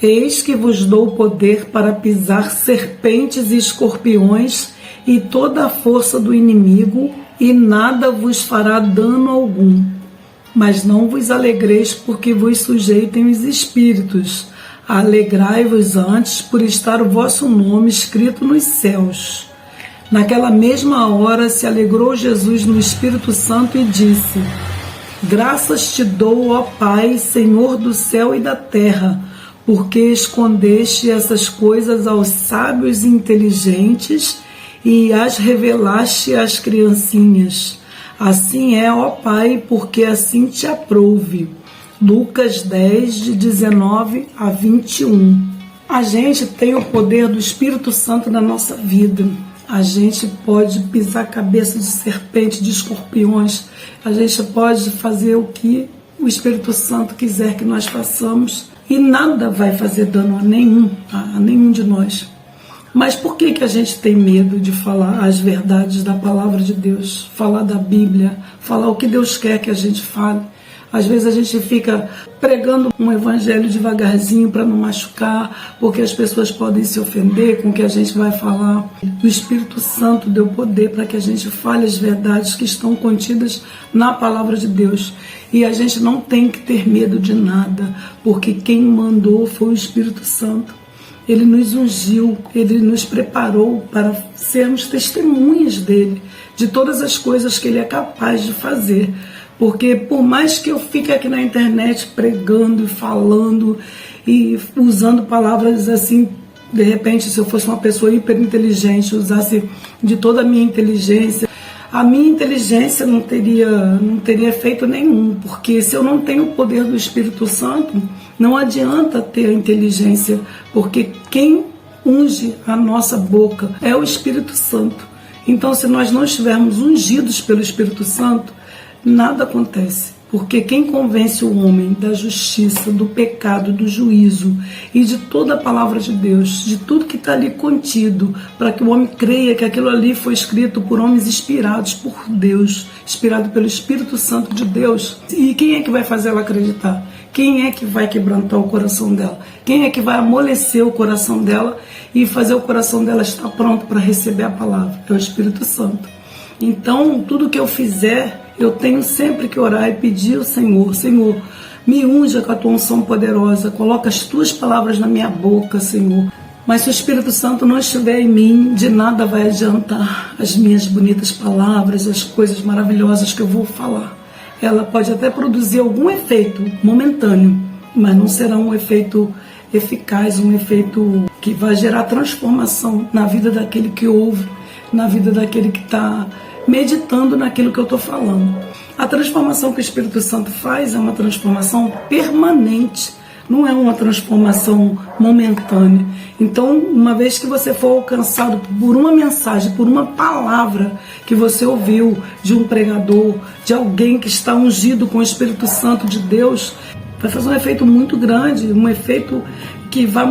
Eis que vos dou poder para pisar serpentes e escorpiões e toda a força do inimigo, e nada vos fará dano algum. Mas não vos alegreis porque vos sujeitem os espíritos. Alegrai-vos antes por estar o vosso nome escrito nos céus. Naquela mesma hora se alegrou Jesus no Espírito Santo e disse: Graças te dou, ó Pai, Senhor do céu e da terra, porque escondeste essas coisas aos sábios e inteligentes e as revelaste às criancinhas. Assim é, ó Pai, porque assim te aprouve. Lucas 10, de 19 a 21. A gente tem o poder do Espírito Santo na nossa vida. A gente pode pisar a cabeça de serpente, de escorpiões. A gente pode fazer o que o Espírito Santo quiser que nós façamos. E nada vai fazer dano a nenhum de nós. Mas por que a gente tem medo de falar as verdades da palavra de Deus? Falar da Bíblia, falar o que Deus quer que a gente fale. Às vezes a gente fica pregando um evangelho devagarzinho para não machucar, porque as pessoas podem se ofender com o que a gente vai falar. O Espírito Santo deu poder para que a gente fale as verdades que estão contidas na palavra de Deus. E a gente não tem que ter medo de nada, porque quem mandou foi o Espírito Santo. Ele nos ungiu, Ele nos preparou para sermos testemunhas dEle, de todas as coisas que Ele é capaz de fazer. Porque por mais que eu fique aqui na internet pregando e falando e usando palavras assim, de repente, se eu fosse uma pessoa hiperinteligente, usasse de toda a minha inteligência, a minha inteligência não teria efeito nenhum, porque se eu não tenho o poder do Espírito Santo, não adianta ter a inteligência, porque quem unge a nossa boca é o Espírito Santo. Então, se nós não estivermos ungidos pelo Espírito Santo, nada acontece, porque quem convence o homem da justiça, do pecado, do juízo e de toda a palavra de Deus, de tudo que está ali contido, para que o homem creia que aquilo ali foi escrito por homens inspirados por Deus, inspirado pelo Espírito Santo de Deus. E quem é que vai fazer ela acreditar? Quem é que vai quebrantar o coração dela? Quem é que vai amolecer o coração dela e fazer o coração dela estar pronto para receber a palavra? É o Espírito Santo. Então, tudo que eu fizer, eu tenho sempre que orar e pedir ao Senhor: Senhor, me unja com a tua unção poderosa, coloca as tuas palavras na minha boca, Senhor. Mas se o Espírito Santo não estiver em mim, de nada vai adiantar as minhas bonitas palavras, as coisas maravilhosas que eu vou falar. Ela pode até produzir algum efeito momentâneo, mas não será um efeito eficaz, um efeito que vai gerar transformação na vida daquele que ouve, na vida daquele que está meditando naquilo que eu estou falando. A transformação que o Espírito Santo faz é uma transformação permanente, não é uma transformação momentânea. Então, uma vez que você for alcançado por uma mensagem, por uma palavra que você ouviu de um pregador, de alguém que está ungido com o Espírito Santo de Deus, vai fazer um efeito muito grande, um efeito que vai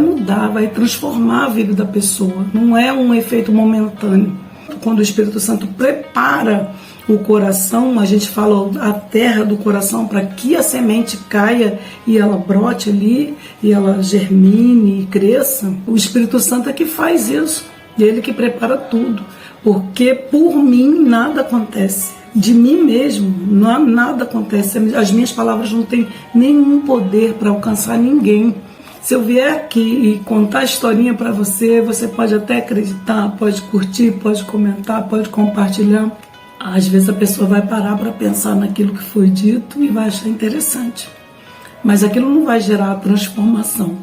mudar, vai transformar a vida da pessoa. Não é um efeito momentâneo. Quando o Espírito Santo prepara o coração, a gente fala a terra do coração, para que a semente caia e ela brote ali, e ela germine e cresça. O Espírito Santo é que faz isso, e ele que prepara tudo. Porque por mim nada acontece. De mim mesmo, nada acontece. As minhas palavras não têm nenhum poder para alcançar ninguém. Se eu vier aqui e contar a historinha para você, você pode até acreditar, pode curtir, pode comentar, pode compartilhar. Às vezes a pessoa vai parar para pensar naquilo que foi dito e vai achar interessante. Mas aquilo não vai gerar transformação.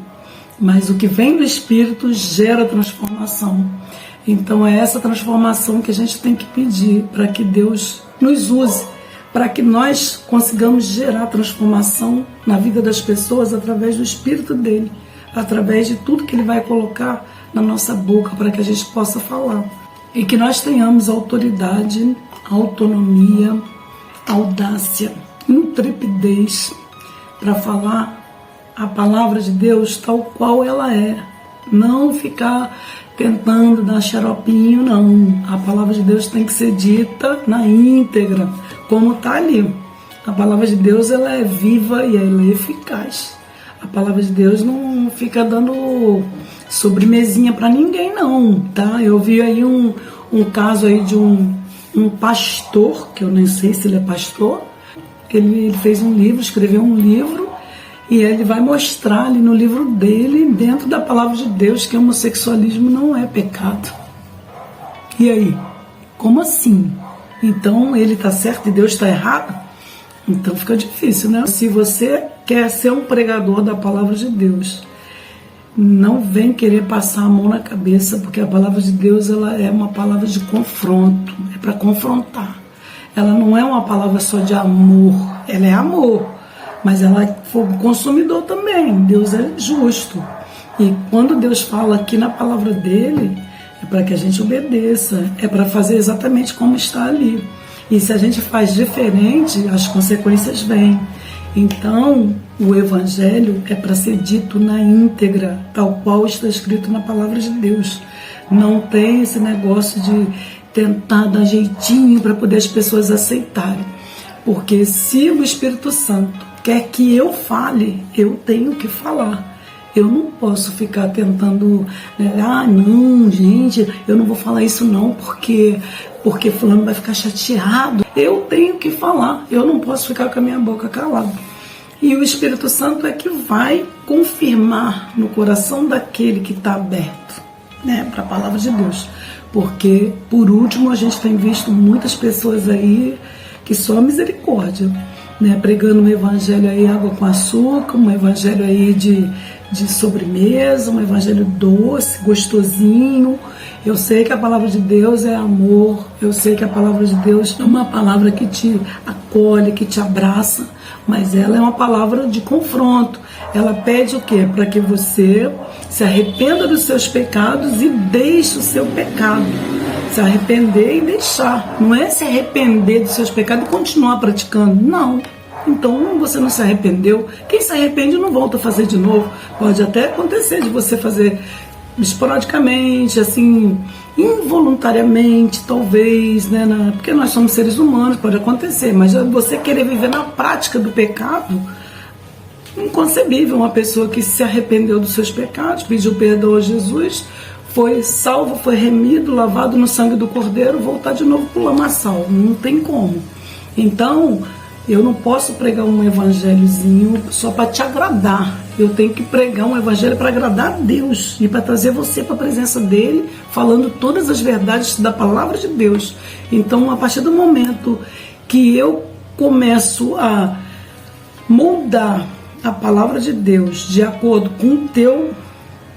Mas o que vem do Espírito gera transformação. Então é essa transformação que a gente tem que pedir para que Deus nos use, para que nós consigamos gerar transformação na vida das pessoas através do Espírito dele, através de tudo que ele vai colocar na nossa boca para que a gente possa falar. E que nós tenhamos autoridade, autonomia, audácia, intrepidez para falar a palavra de Deus tal qual ela é. Não ficar tentando dar xaropinho, não. A palavra de Deus tem que ser dita na íntegra, como está ali. A palavra de Deus ela é viva e ela é eficaz. A palavra de Deus não fica dando sobremesinha para ninguém não, tá? Eu vi aí um caso aí de um pastor, que eu nem sei se ele é pastor, ele fez um livro, escreveu um livro, e ele vai mostrar ali no livro dele, dentro da palavra de Deus, que homossexualismo não é pecado. E aí? Como assim? Então ele está certo e Deus está errado? Então fica difícil, né? Se você quer ser um pregador da palavra de Deus, não vem querer passar a mão na cabeça, porque a palavra de Deus ela é uma palavra de confronto, é para confrontar. Ela não é uma palavra só de amor, ela é amor, mas ela é fogo consumidor também. Deus é justo. E quando Deus fala aqui na palavra dele, é para que a gente obedeça, é para fazer exatamente como está ali. E se a gente faz diferente, as consequências vêm. Então, o Evangelho é para ser dito na íntegra, tal qual está escrito na palavra de Deus. Não tem esse negócio de tentar dar jeitinho para poder as pessoas aceitarem. Porque se o Espírito Santo quer que eu fale, eu tenho que falar. Eu não posso ficar tentando, não, gente, eu não vou falar isso não, porque fulano vai ficar chateado. Eu tenho que falar, eu não posso ficar com a minha boca calada. E o Espírito Santo é que vai confirmar no coração daquele que está aberto, para a palavra de Deus. Porque, por último, a gente tem visto muitas pessoas aí que só misericórdia, pregando um evangelho aí água com açúcar, um evangelho aí de sobremesa, um evangelho doce, gostosinho. Eu sei que a palavra de Deus é amor, eu sei que a palavra de Deus é uma palavra que te acolhe, que te abraça, mas ela é uma palavra de confronto. Ela pede o quê? Para que você se arrependa dos seus pecados e deixe o seu pecado. Se arrepender e deixar. Não é se arrepender dos seus pecados e continuar praticando. Não. Então você não se arrependeu. Quem se arrepende não volta a fazer de novo. Pode até acontecer de você fazer esporadicamente, assim, involuntariamente, talvez, porque nós somos seres humanos, pode acontecer, mas você querer viver na prática do pecado, inconcebível. Uma pessoa que se arrependeu dos seus pecados, pediu perdão a Jesus, foi salvo, foi remido, lavado no sangue do Cordeiro, voltar de novo para o lamaçal. Não tem como. Então, eu não posso pregar um evangelhozinho só para te agradar. Eu tenho que pregar um evangelho para agradar a Deus e para trazer você para a presença dele, falando todas as verdades da palavra de Deus. Então, a partir do momento que eu começo a moldar a palavra de Deus de acordo com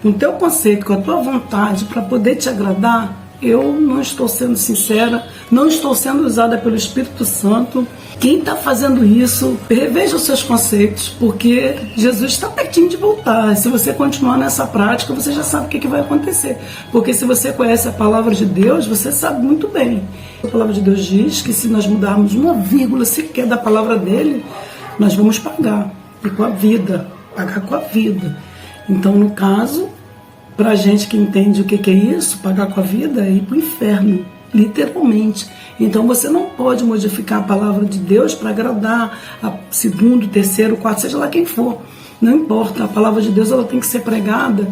o teu conceito, com a tua vontade, para poder te agradar, eu não estou sendo sincera, não estou sendo usada pelo Espírito Santo. Quem está fazendo isso, reveja os seus conceitos, porque Jesus está pertinho de voltar. Se você continuar nessa prática, você já sabe o que vai acontecer. Porque se você conhece a palavra de Deus, você sabe muito bem. A palavra de Deus diz que se nós mudarmos uma vírgula sequer da palavra dele, nós vamos pagar. E com a vida, pagar com a vida. Então, no caso, para a gente que entende o que é isso, pagar com a vida é ir para o inferno, literalmente. Então você não pode modificar a palavra de Deus para agradar a segundo, terceiro, quarto, seja lá quem for. Não importa, a palavra de Deus ela tem que ser pregada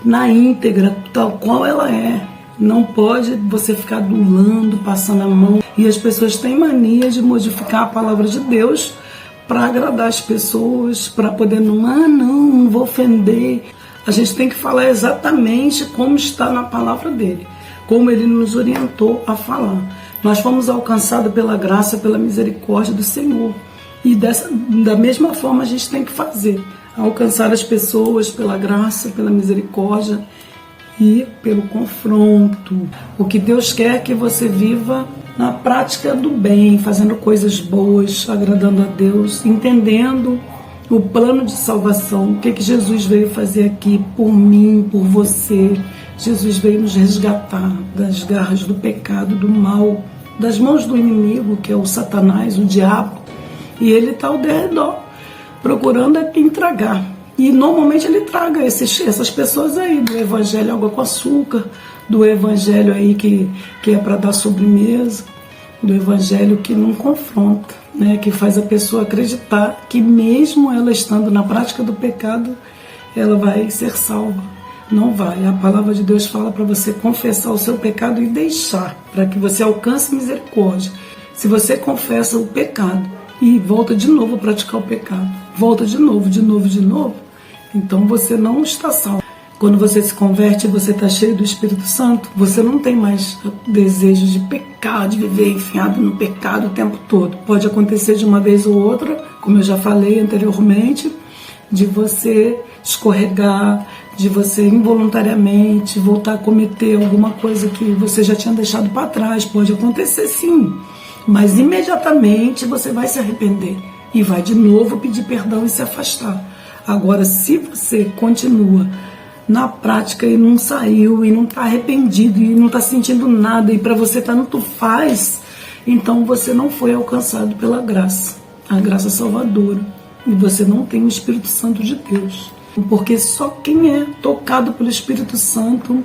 na íntegra, tal qual ela é. Não pode você ficar adulando, passando a mão. E as pessoas têm mania de modificar a palavra de Deus para agradar as pessoas, para poder não vou ofender. A gente tem que falar exatamente como está na palavra dele, como ele nos orientou a falar. Nós fomos alcançados pela graça, pela misericórdia do Senhor. E da mesma forma a gente tem que fazer. Alcançar as pessoas pela graça, pela misericórdia e pelo confronto. O que Deus quer é que você viva na prática do bem, fazendo coisas boas, agradando a Deus, entendendo o plano de salvação, o que Jesus veio fazer aqui por mim, por você. Jesus veio nos resgatar das garras do pecado, do mal, das mãos do inimigo, que é o Satanás, o diabo. E ele está ao derredor, procurando a quem tragar. E normalmente ele traga essas pessoas aí, do evangelho água com açúcar, do evangelho aí que é para dar sobremesa, do evangelho que não confronta, que faz a pessoa acreditar que mesmo ela estando na prática do pecado, ela vai ser salva. Não vai. A palavra de Deus fala para você confessar o seu pecado e deixar, para que você alcance misericórdia. Se você confessa o pecado e volta de novo a praticar o pecado, volta de novo, então você não está salvo. Quando você se converte e você está cheio do Espírito Santo, você não tem mais desejo de pecar, de viver enfiado no pecado o tempo todo. Pode acontecer de uma vez ou outra, como eu já falei anteriormente, de você escorregar, de você involuntariamente voltar a cometer alguma coisa que você já tinha deixado para trás. Pode acontecer sim, mas imediatamente você vai se arrepender e vai de novo pedir perdão e se afastar. Agora, se você continua na prática e não saiu, e não está arrependido, e não está sentindo nada, e para você tá no tu faz, então você não foi alcançado pela graça, a graça salvadora, e você não tem o Espírito Santo de Deus, porque só quem é tocado pelo Espírito Santo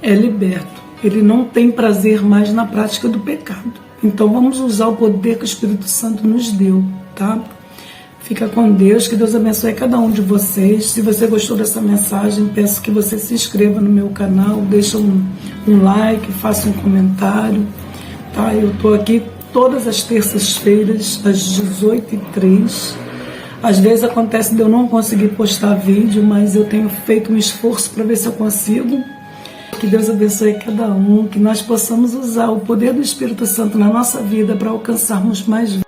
é liberto. Ele não tem prazer mais na prática do pecado. Então vamos usar o poder que o Espírito Santo nos deu, tá? Fica com Deus, que Deus abençoe cada um de vocês. Se você gostou dessa mensagem, peço que você se inscreva no meu canal, deixe um like, faça um comentário, tá? Eu estou aqui todas as terças-feiras, às 18h03. Às vezes acontece de eu não conseguir postar vídeo, mas eu tenho feito um esforço para ver se eu consigo. Que Deus abençoe cada um, que nós possamos usar o poder do Espírito Santo na nossa vida para alcançarmos mais